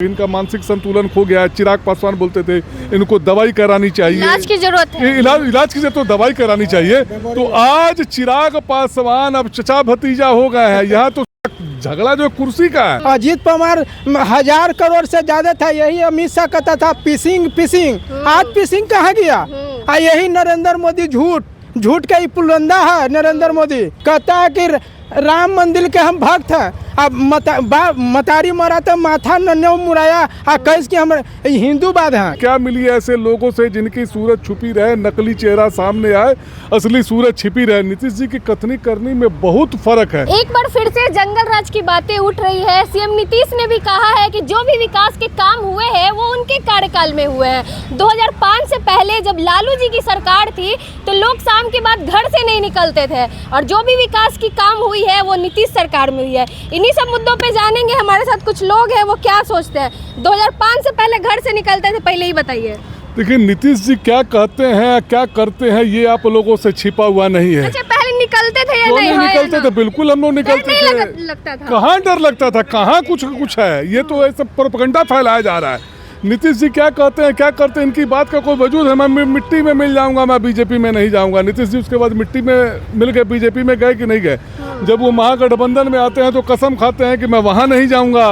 इनका मानसिक संतुलन खो गया है। चिराग पासवान बोलते थे इनको दवाई करानी चाहिए, इलाज की जरूरत है। इलाज की जरूरत तो दवाई करानी चाहिए। तो आज चिराग पासवान अब चचा भतीजा हो गए हैं। यहाँ तो झगड़ा जो कुर्सी का है। अजीत पवार 1000 करोड़ से ज्यादा था, यही अमित शाह कहता था पिसिंग पिसिंग। आज पिसिंग कहाँ गया? यही नरेंद्र मोदी झूठ का ही पुलंदा है। नरेंद्र मोदी कहता है कि राम मंदिर के हम भक्त हैं। अब मतारी मरा तो माथा न मुराया कैसे कि हम हिंदूवाद हैं। क्या मिली ऐसे लोगों से जिनकी सूरत छुपी रहे, नकली चेहरा सामने आए, असली सूरत छिपी रहे। नीतीश जी की कथनी करनी में बहुत फर्क है। एक बार फिर से जंगल राज की बातें उठ रही है। सीएम नीतीश ने भी कहा है कि जो भी विकास के काम हुए हैं वो उनके कार्यकाल में हुए हैं। 2005 से पहले जब लालू जी की सरकार थी तो लोग शाम के बाद घर से नहीं निकलते थे, और जो भी विकास की काम हुई है वो नीतीश सरकार में हुई है। इन्हीं सब मुद्दों पे जानेंगे। हमारे साथ कुछ लोग हैं, वो क्या सोचते हैं। 2005 से पहले घर से निकलते थे, पहले ही बताइए। देखिए नीतीश जी क्या कहते हैं क्या करते हैं ये आप लोगों से छिपा हुआ नहीं है। अच्छा, पहले निकलते थे या नहीं? निकलते थे, बिल्कुल हम लोग निकलते थे। लगता था कहाँ डर लगता था, कहाँ कुछ है। ये तो ऐसा प्रोपेगेंडा फैलाया जा रहा है। नीतीश जी क्या कहते हैं क्या करते हैं इनकी बात का कोई वजूद है? मैं मिट्टी में मिल जाऊंगा, मैं बीजेपी में नहीं जाऊंगा। नीतीश जी उसके बाद मिट्टी में मिल गए, बीजेपी में गए कि नहीं गए? जब वो महागठबंधन में आते हैं तो कसम खाते हैं कि मैं वहाँ नहीं जाऊंगा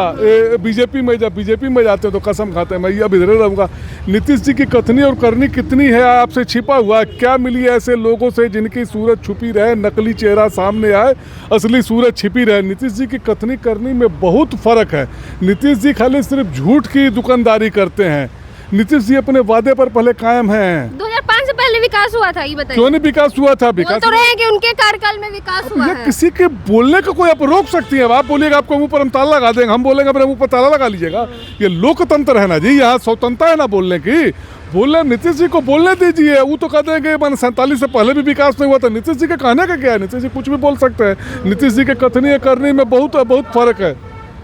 बीजेपी में। जब बीजेपी में जाते हैं तो कसम खाते हैं मैं अब इधर रहूंगा। नीतीश जी की कथनी और करनी कितनी है आपसे छिपा हुआ। क्या मिली ऐसे लोगों से जिनकी सूरत छुपी रहे, नकली चेहरा सामने आए, असली सूरत छिपी रहे। नीतीश जी की कथनी करनी में बहुत फर्क है। नीतीश जी खाली सिर्फ झूठ की दुकानदारी करते हैं। नीतीश जी अपने वादे पर पहले कायम हैं। 2005 से पहले विकास हुआ था, ये बताइए। क्यों नहीं विकास हुआ था? विकास तो रहे हैं कि उनके कार्यकाल में विकास हुआ है। किसी के बोलने को कोई आप रोक सकती है? आप बोलिएगा आपको मुंह पर हम ताला लगा देंगे, हम बोलेंगे अपने मुंह पर ताला लगा लीजिएगा। ये लोकतंत्र है ना जी, यहाँ स्वतंत्रता है ना बोलने की। बोले नीतीश जी को बोलने दीजिए। वो तो कहते हैं कि मैंने 47 से पहले भी विकास नहीं हुआ था। नीतीश जी के कहने का क्या है? नीतीश जी कुछ भी बोल सकते हैं। नीतीश जी के कथनी करने में बहुत फर्क है।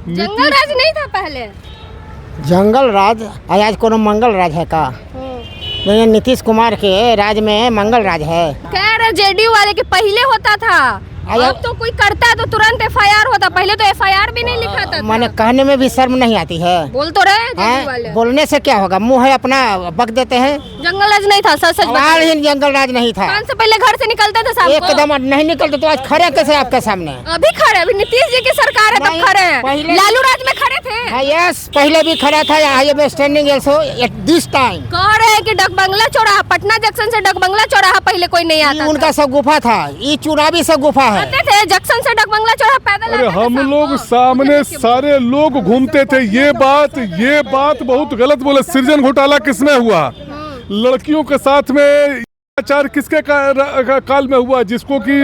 जंगल राज नहीं था पहले। जंगल राज आज कोनो मंगल राज है का? नहीं, नीतीश कुमार के राज में मंगल राज है। कह रहे जेडीयू वाले के पहले होता था, अब तो कोई करता है तो तुरंत एफआईआर होता। पहले तो एफआईआर भी नहीं लिखाता था। माने कहने में भी शर्म नहीं आती है। बोल तो रहे जेडीयू वाले। बोलने से क्या होगा? मुंह है अपना बक देते हैं। जंगल राज नहीं था, सच बताइए। जंगल राज नहीं था। 5 से पहले घर से निकलते थे शाम को। एकदम नहीं निकलते तो आज खड़े कैसे आपके सामने? अभी खड़े, अभी नीतीश जी की सरकार है तब खड़े हैं। लालू राज में खड़े थे। यस, पहले भी खड़ा था। I am standing also at this time. कह रहे हैं कि डकबंगला चौराहा, पटना जंक्शन से डकबंगला चौराहा पहले कोई नहीं आता। उनका सब गुफा था, ये चुनावी सब गुफा है। जंक्शन से डकबंगला चौराहा पैदल। अरे हम लोग सामने सारे लोग घूमते थे। ये बात बहुत गलत बोले। सृजन घोटाला किसमें हुआ? लड़कियों के साथ में अत्याचार किसके काल में हुआ? जिसको कि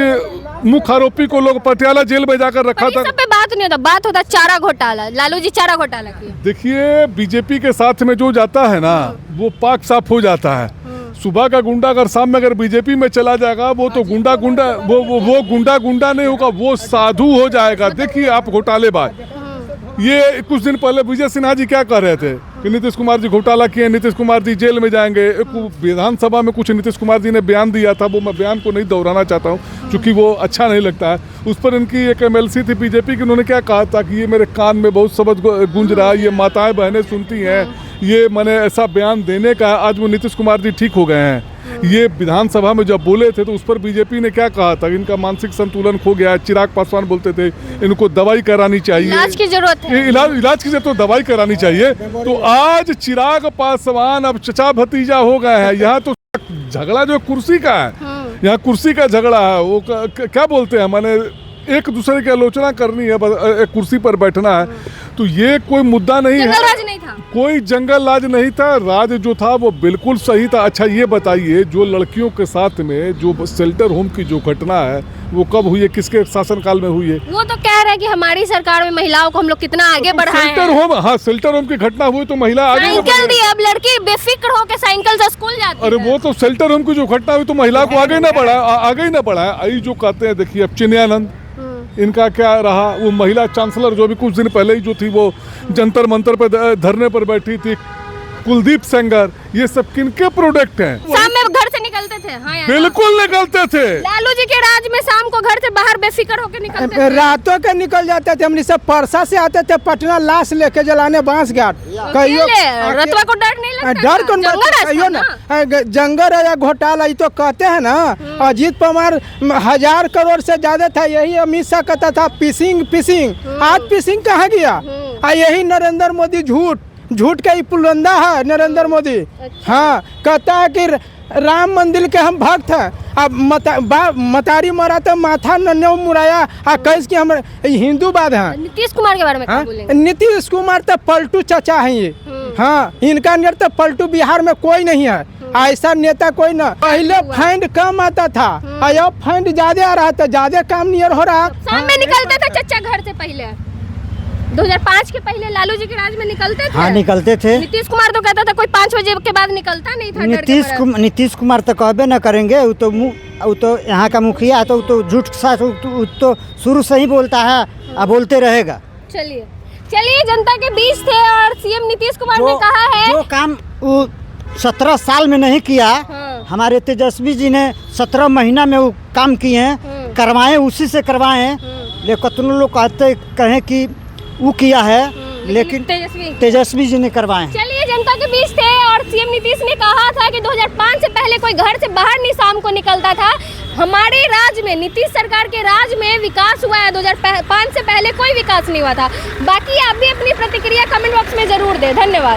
मुख्य आरोपी को लोग पटियाला जेल में जाकर रखा था। सब पे बात नहीं होता, बात होता चारा घोटाला। लालू जी चारा घोटाला की। देखिए बीजेपी के साथ में जो जाता है ना वो पाक साफ हो जाता है। सुबह का गुंडा अगर शाम में अगर बीजेपी में चला जाएगा वो तो गुंडा गुंडा नहीं होगा, वो साधु हो जाएगा। देखिए आप घोटालेबाज। ये कुछ दिन पहले विजय सिन्हा जी क्या कह रहे थे कि नीतीश कुमार जी घोटाला किए, नीतीश कुमार जी जेल में जाएंगे। विधानसभा में कुछ नीतीश कुमार जी ने बयान दिया था, वो मैं बयान को नहीं दोहराना चाहता हूँ क्योंकि वो अच्छा नहीं लगता है। उस पर इनकी एक एमएलसी थी बीजेपी की, उन्होंने क्या कहा था कि ये मेरे कान में बहुत शब्द गूंज रहा है, ये माताएं बहनें सुनती हैं, ये मैंने ऐसा बयान देने का। आज वो नीतीश कुमार जी ठीक हो गए हैं। ये विधानसभा में जब बोले थे तो उस पर बीजेपी ने क्या कहा था? इनका मानसिक संतुलन खो गया है। चिराग पासवान बोलते थे इनको दवाई करानी चाहिए, इलाज की जरूरत है। इलाज की जरूरत तो दवाई करानी चाहिए। तो आज चिराग पासवान अब चचा भतीजा हो गए हैं। यहाँ तो झगड़ा जो कुर्सी का है, यहाँ कुर्सी का झगड़ा है। वो क्या बोलते हैं, मैंने एक दूसरे की आलोचना करनी है, एक कुर्सी पर बैठना है। तो ये कोई मुद्दा नहीं है। जंगल राज नहीं था, कोई जंगल राज नहीं था। राज जो था वो बिल्कुल सही था। अच्छा ये बताइए, जो लड़कियों के साथ में जो शेल्टर होम की जो घटना है वो कब हुई है, किसके शासनकाल में हुई है? वो तो कह रहे हैं कि हमारी सरकार में महिलाओं को हम लोग कितना आगे बढ़ाए हैं। शेल्टर होम, हाँ शेल्टर होम की घटना हुई तो महिला आगे साइकिल दी, अब लड़की बेफिक्र होकर साइकिल से स्कूल जाती है। अरे वो तो शेल्टर होम की जो घटना हुई तो महिला को आगे ही ना बढ़ा। आई जो कहते हैं, देखिए अब चिन्मयानंद इनका क्या रहा? वो महिला चांसलर जो भी कुछ दिन पहले ही जो थी वो जंतर मंतर पर धरने पर बैठी थी, कुलदीप सेंगर, ये सब किनके प्रोडक्ट हैं? शाम में घर से निकलते थे। हाँ यार, बिल्कुल निकलते थे। लालू जी के राज में शाम को घर से बाहर बेफिक्र होकर निकलते थे। रातों के निकल जाते थे, हमने सब परसा से आते थे पटना लाश लेके जलाने बांस घाट। कहियो रतवा को डर नहीं लगता? डर कौन बात है? कहियो ना जंगल है या घोटाला, ये तो कहते हैं ना। अजीत पवार 1000 करोड़ से ज्यादा था, यही अमित शाह कहता था पिसिंग पिसिंग। आज पिसिंग कहाँ गया? यही नरेंद्र मोदी झूठ का ही पुलंदा है नरेंद्र मोदी। हाँ, कहता है कि राम मंदिर के हम भक्त हैं। अब मतारी मरा तो माथा न मुराया, कैस कि हम हिंदूवाद हैं। नीतीश कुमार के बारे में क्या बोलेंगे? नीतीश कुमार तो पलटू चचा हैं ये। हाँ, इनका नियर तो पलटू बिहार में कोई नहीं है, ऐसा नेता कोई ना। पहले फंड कम आता था, अब फंड ज्यादा आ रहा था, ज्यादा काम नियर हो रहा। शाम में निकलते थे चचा घर से पहले, 2005 के पहले लालू जी के राज में निकलते थे। हाँ, निकलते थे। नीतीश कुमार तो कहता था कोई 5 बजे के बाद निकलता नहीं था। नीतीश कुमार तो कहबे न करेंगे, वो तो यहाँ का मुखिया तो झूठ साथ तो शुरू से ही बोलता है और बोलते रहेगा। चलिए जनता के बीच थे और सीएम नीतीश कुमार ने कहा है जो काम वो 17 साल में नहीं किया, हमारे तेजस्वी जी ने 17 महीना में वो काम किए हैं, करवाए, उसी से करवाए हैं। लेकिन कतनो लोग कहें कि वो किया है, लेकिन तेजस्वी जी ने करवाए। चलिए जनता के बीच थे और सीएम नीतीश ने कहा था कि 2005 से पहले कोई घर से बाहर नहीं शाम को निकलता था। हमारे राज में, नीतीश सरकार के राज में विकास हुआ है। 2005 से पहले कोई विकास नहीं हुआ था। बाकी आप भी अपनी प्रतिक्रिया कमेंट बॉक्स में जरूर दें। धन्यवाद।